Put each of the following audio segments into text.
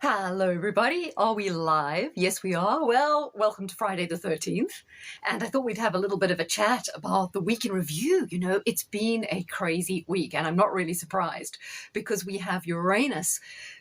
Hello, everybody. Are we live? Yes, we are. Well, welcome to Friday the 13th. And I thought we'd have a little bit of a chat about the week in review. You know, it's been a crazy week, and I'm not really surprised because we have Uranus,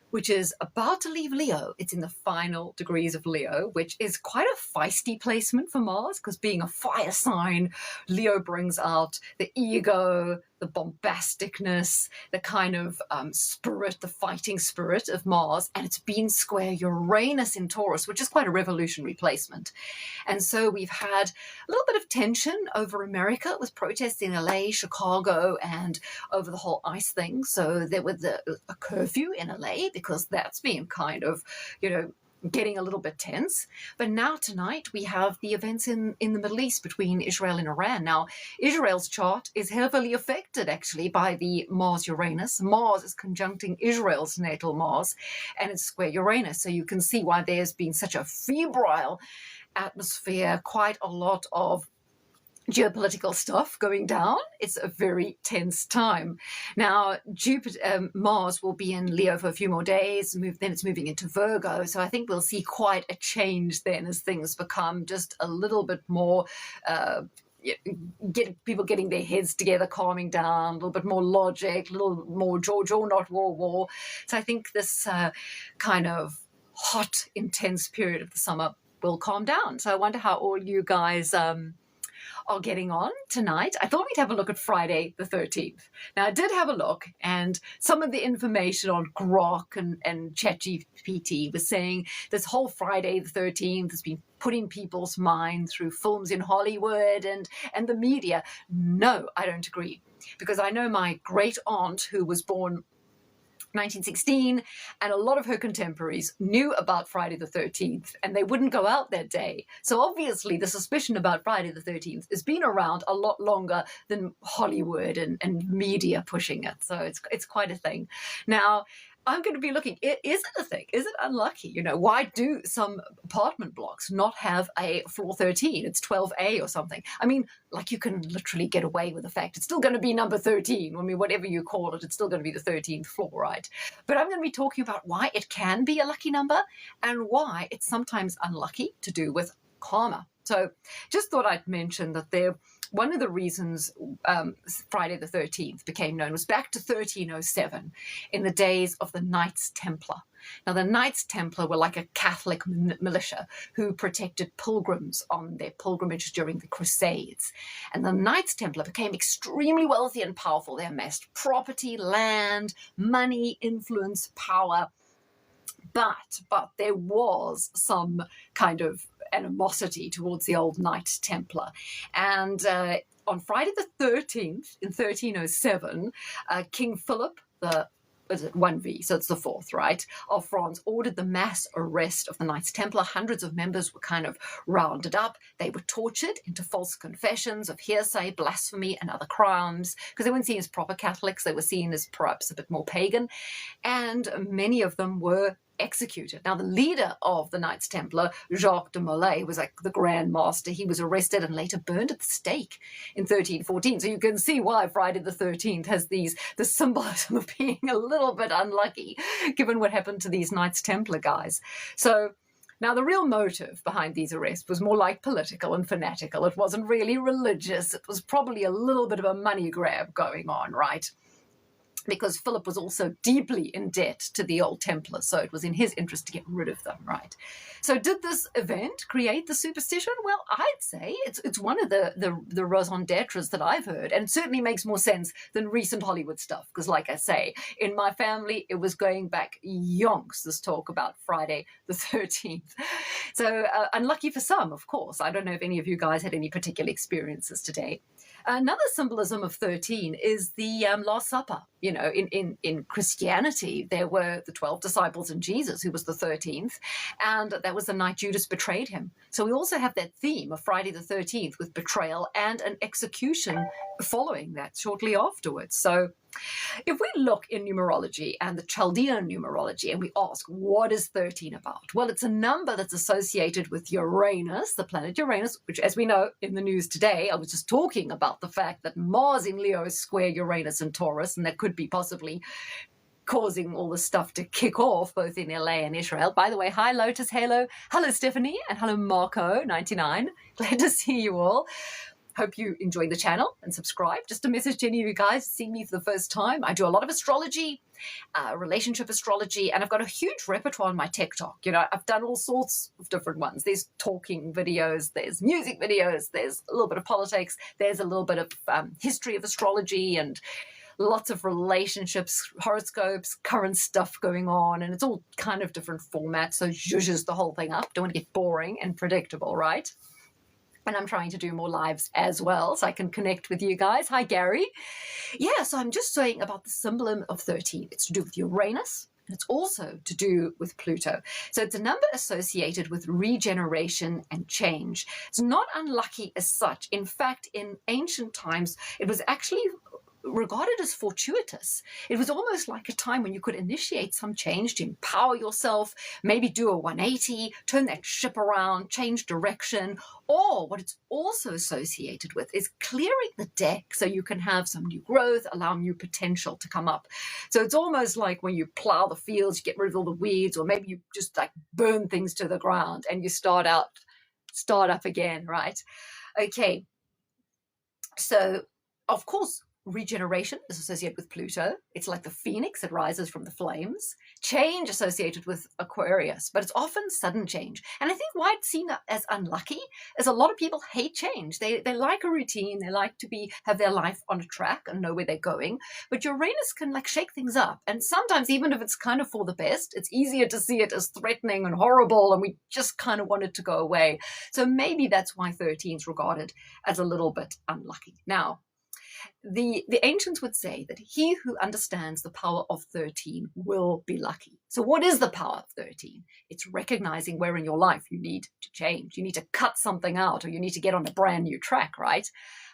which is about to leave Leo. It's in the final degrees of Leo, which is quite a feisty placement for Mars because being a fire sign, Leo brings out the ego, the bombasticness, the kind of spirit, the fighting spirit of Mars, and it's been square Uranus in Taurus, which is quite a revolutionary placement. And so we've had a little bit of tension over America with protests in LA, Chicago, and over the whole ICE thing. So there was a curfew in LA because that's been kind of, getting a little bit tense. But now tonight we have the events in the Middle East between Israel and Iran. Now, Israel's chart is heavily affected actually by the Mars-Uranus. Mars is conjuncting Israel's natal Mars and it's square Uranus. So you can see why there's been such a febrile atmosphere, quite a lot of geopolitical stuff going down. It's a very tense time. Now, Mars will be in Leo for a few more days, then it's moving into Virgo. So I think we'll see quite a change then as things become just a little bit more people getting their heads together, calming down, a little bit more logic, a little more George or not war. So I think this kind of hot, intense period of the summer will calm down. So I wonder how all you guys are getting on tonight. I thought we'd have a look at Friday the 13th. Now, I did have a look, and some of the information on Grok and ChatGPT was saying this whole Friday the 13th has been put in people's mind through films in Hollywood and the media. No, I don't agree, because I know my great aunt who was born 1916, and a lot of her contemporaries knew about Friday the 13th, and they wouldn't go out that day. So obviously the suspicion about Friday the 13th has been around a lot longer than Hollywood and media pushing it. So it's quite a thing. Now, I'm going to be looking, is it a thing? Is it unlucky? Why do some apartment blocks not have a floor 13? It's 12A or something. I mean, like you can literally get away with the fact it's still going to be number 13. I mean, whatever you call it, it's still going to be the 13th floor, right? But I'm going to be talking about why it can be a lucky number and why it's sometimes unlucky to do with karma. So just thought I'd mention that one of the reasons Friday the 13th became known was back to 1307 in the days of the Knights Templar. Now, the Knights Templar were like a Catholic militia who protected pilgrims on their pilgrimages during the Crusades. And the Knights Templar became extremely wealthy and powerful. They amassed property, land, money, influence, power. But there was some kind of animosity towards the old Knight Templar. And on Friday the 13th, in 1307, King Philip, was it 1V, so it's the fourth, right, of France, ordered the mass arrest of the Knights Templar. Hundreds of members were kind of rounded up. They were tortured into false confessions of hearsay, blasphemy, and other crimes, because they weren't seen as proper Catholics. They were seen as perhaps a bit more pagan. And many of them were executed. Now, the leader of the Knights Templar, Jacques de Molay, was like the Grand Master. He was arrested and later burned at the stake in 1314. So you can see why Friday the 13th has the symbolism of being a little bit unlucky, given what happened to these Knights Templar guys. So now, the real motive behind these arrests was more like political and fanatical. It wasn't really religious. It was probably a little bit of a money grab going on, right? Because Philip was also deeply in debt to the old Templars, so it was in his interest to get rid of them, right? So did this event create the superstition? Well, I'd say it's one of the raison d'etres that I've heard, and it certainly makes more sense than recent Hollywood stuff, because like I say, in my family, it was going back yonks, this talk about Friday the 13th. So unlucky for some, of course. I don't know if any of you guys had any particular experiences today. Another symbolism of 13 is the Last Supper. In Christianity, there were the 12 disciples and Jesus, who was the 13th, and that was the night Judas betrayed him. So we also have that theme of Friday the 13th with betrayal and an execution following that shortly afterwards. So if we look in numerology and the Chaldean numerology and we ask, what is 13 about? Well, it's a number that's associated with Uranus, the planet Uranus, which, as we know in the news today, I was just talking about the fact that Mars in Leo is square Uranus and Taurus, and that could be possibly causing all this stuff to kick off both in LA and Israel. By the way, hi Lotus Halo, hello Stephanie, and hello Marco99. Glad to see you all. Hope you enjoy the channel and subscribe. Just a message to any of you guys seeing me for the first time. I do a lot of astrology, relationship astrology, and I've got a huge repertoire on my TikTok. You know, I've done all sorts of different ones. There's talking videos, there's music videos, there's a little bit of politics, there's a little bit of history of astrology, and lots of relationships, horoscopes, current stuff going on, and it's all kind of different formats, so zhuzhes the whole thing up. Don't want to get boring and predictable, right? And I'm trying to do more lives as well, so I can connect with you guys. Hi, Gary. Yeah, so I'm just saying about the symbolism of 13. It's to do with Uranus, and it's also to do with Pluto. So it's a number associated with regeneration and change. It's not unlucky as such. In fact, in ancient times, it was actually regarded as fortuitous. It was almost like a time when you could initiate some change to empower yourself, maybe do a 180, turn that ship around, change direction. Or what it's also associated with is clearing the deck so you can have some new growth, allow new potential to come up. So it's almost like when you plow the fields, you get rid of all the weeds, or maybe you just like burn things to the ground and you start up again, right? Okay. So of course, regeneration is associated with Pluto. It's like the phoenix that rises from the flames. Change associated with Aquarius, but it's often sudden change. And I think why it's seen as unlucky is a lot of people hate change. They like a routine. They like to have their life on a track and know where they're going. But Uranus can like shake things up. And sometimes even if it's kind of for the best, it's easier to see it as threatening and horrible, and we just kind of want it to go away. So maybe that's why 13 is regarded as a little bit unlucky. Now, the ancients would say that he who understands the power of 13 will be lucky. So what is the power of 13? It's recognizing where in your life you need to change. You need to cut something out, or you need to get on a brand new track, right?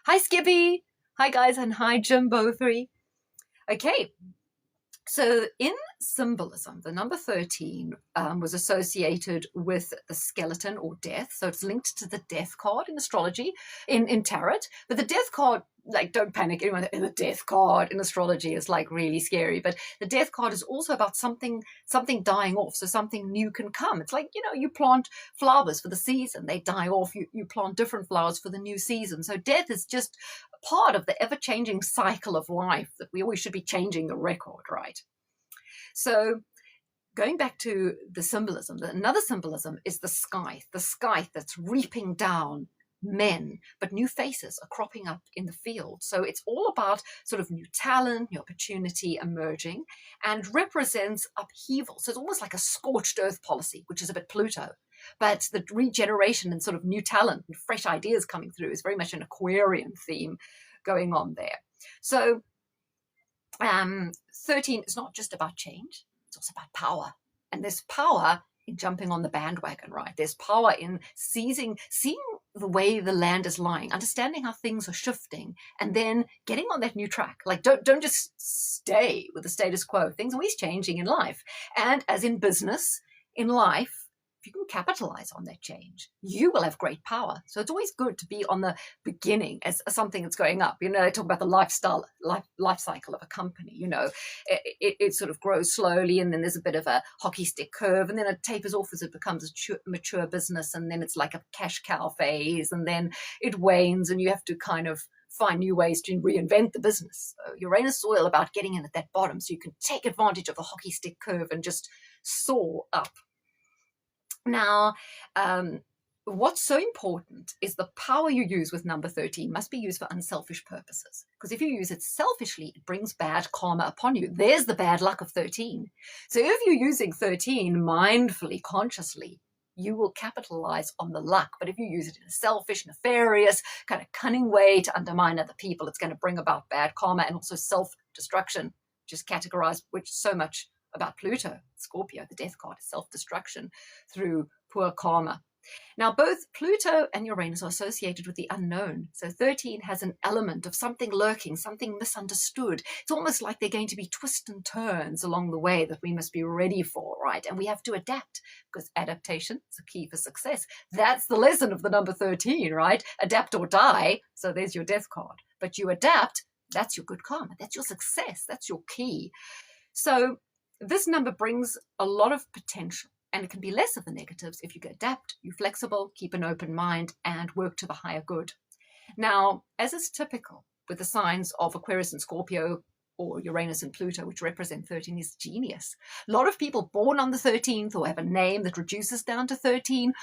Hi, Skippy. Hi, guys. And hi, Jimbo3. Okay. So in symbolism, the number 13 was associated with the skeleton or death. So it's linked to the death card in astrology, in tarot. But the death card, like, don't panic. Anyone in the death card in astrology is like really scary. But the death card is also about something dying off, so something new can come. It's like, you know, you plant flowers for the season, they die off. You plant different flowers for the new season. So death is just part of the ever-changing cycle of life that we always should be changing the record, right? So going back to the symbolism, another symbolism is the scythe that's reaping down men, but new faces are cropping up in the field. So it's all about sort of new talent, new opportunity emerging, and represents upheaval. So it's almost like a scorched earth policy, which is a bit Pluto. But the regeneration and sort of new talent and fresh ideas coming through is very much an Aquarian theme going on there. So 13 is not just about change, it's also about power. And there's power in jumping on the bandwagon, right? There's power in seeing the way the land is lying, understanding how things are shifting, and then getting on that new track. Like, don't just stay with the status quo. Things are always changing in life. And as in business, in life, if you can capitalize on that change, you will have great power. So it's always good to be on the beginning as something that's going up. You know, they talk about the life cycle of a company. You know, it sort of grows slowly, and then there's a bit of a hockey stick curve, and then it tapers off as it becomes a mature business, and then it's like a cash cow phase, and then it wanes, and you have to kind of find new ways to reinvent the business. So Uranus is all about getting in at that bottom so you can take advantage of the hockey stick curve and just soar up. Now, what's so important is the power you use with number 13 must be used for unselfish purposes. Because if you use it selfishly, it brings bad karma upon you. There's the bad luck of 13. So if you're using 13 mindfully, consciously, you will capitalize on the luck. But if you use it in a selfish, nefarious, kind of cunning way to undermine other people, it's going to bring about bad karma and also self-destruction, which is categorized, which so much about Pluto, Scorpio, the death card, self-destruction through poor karma. Now, both Pluto and Uranus are associated with the unknown. So 13 has an element of something lurking, something misunderstood. It's almost like they're going to be twists and turns along the way that we must be ready for, right? And we have to adapt, because adaptation is a key for success. That's the lesson of the number 13, right? Adapt or die. So there's your death card. But you adapt, that's your good karma. That's your success. That's your key. So this number brings a lot of potential, and it can be less of the negatives if you adapt, you're flexible, keep an open mind, and work to the higher good. Now, as is typical with the signs of Aquarius and Scorpio, or Uranus and Pluto, which represent 13, is genius. A lot of people born on the 13th or have a name that reduces down to 13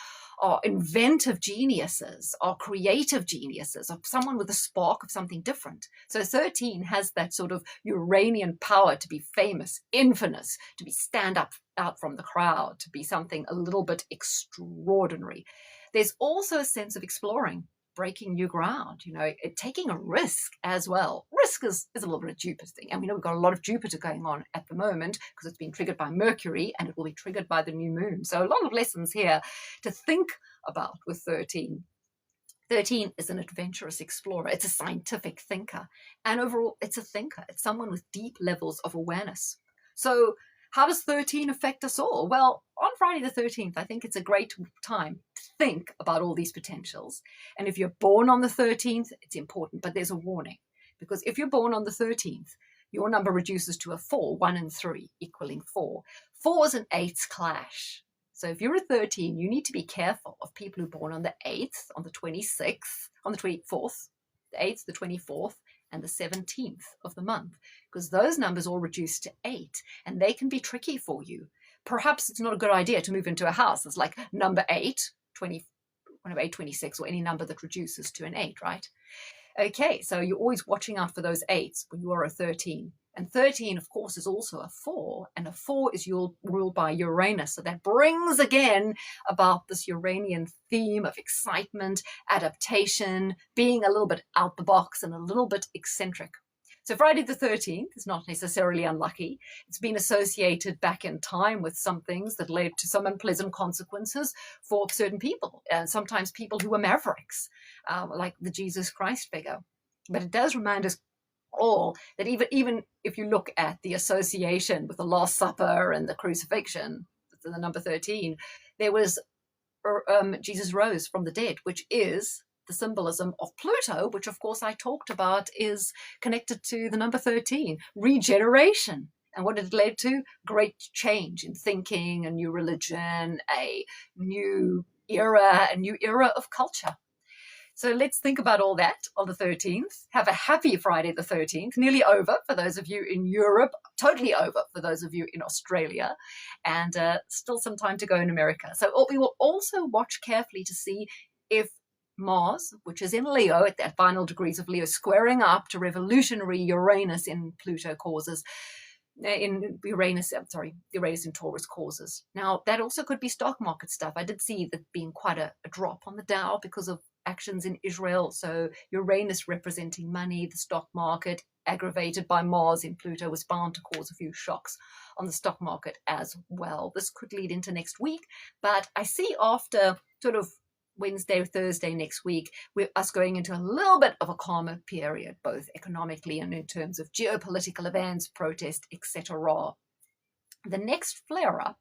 are inventive geniuses, are creative geniuses, or someone with a spark of something different. So 13 has that sort of Uranian power to be famous, infamous, to be stand up out from the crowd, to be something a little bit extraordinary. There's also a sense of exploring, breaking new ground, taking a risk as well. Risk is a little bit of Jupiter thing. And we know we've got a lot of Jupiter going on at the moment because it's been triggered by Mercury and it will be triggered by the new moon. So a lot of lessons here to think about with 13. 13 is an adventurous explorer. It's a scientific thinker. And overall, it's a thinker. It's someone with deep levels of awareness. So how does 13 affect us all? Well, on Friday the 13th, I think it's a great time to think about all these potentials. And if you're born on the 13th, it's important, but there's a warning. Because if you're born on the 13th, your number reduces to a 4, 1 and 3, equaling 4. 4s and 8s clash. So if you're a 13, you need to be careful of people who are born on the 8th, on the 26th, on the 24th, the 8th, the 24th, and the 17th of the month, because those numbers all reduce to 8, and they can be tricky for you. Perhaps it's not a good idea to move into a house that's like number 8, 20, 8, 26, or any number that reduces to an 8, right? Okay, so you're always watching out for those 8s when you are a 13. And 13, of course, is also a 4, and a 4 is ruled by Uranus. So that brings again about this Uranian theme of excitement, adaptation, being a little bit out the box and a little bit eccentric. So Friday the 13th is not necessarily unlucky. It's been associated back in time with some things that led to some unpleasant consequences for certain people, sometimes people who were mavericks, like the Jesus Christ figure. But it does remind us all that even if you look at the association with the Last Supper and the crucifixion, the number 13, there was Jesus rose from the dead, which is the symbolism of Pluto, which of course I talked about is connected to the number 13, regeneration. And what it led to? Great change in thinking, a new religion, a new era of culture. So let's think about all that on the 13th. Have a happy Friday the 13th, nearly over for those of you in Europe, totally over for those of you in Australia, and still some time to go in America. So we will also watch carefully to see if Mars, which is in Leo at that final degrees of Leo, squaring up to revolutionary Uranus in Pluto causes, Uranus in Taurus causes. Now, that also could be stock market stuff. I did see that being quite a drop on the Dow because of actions in Israel. So Uranus representing money, the stock market, aggravated by Mars in Pluto, was bound to cause a few shocks on the stock market as well. This could lead into next week, but I see after sort of Wednesday or Thursday next week, we're us going into a little bit of a calmer period, both economically and in terms of geopolitical events, protest, etc. The next flare-up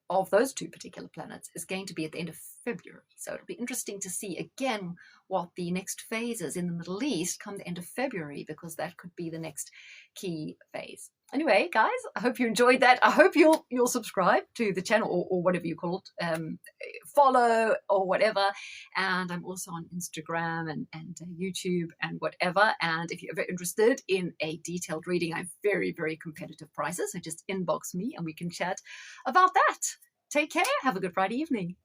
of those two particular planets is going to be at the end of February. So it'll be interesting to see again what the next phase is in the Middle East come the end of February, because that could be the next key phase. Anyway, guys, I hope you enjoyed that. I hope you'll subscribe to the channel or whatever you call it, follow or whatever. And I'm also on Instagram and YouTube and whatever. And if you're ever interested in a detailed reading, I have very, very competitive prices. So just inbox me and we can chat about that. Take care. Have a good Friday evening.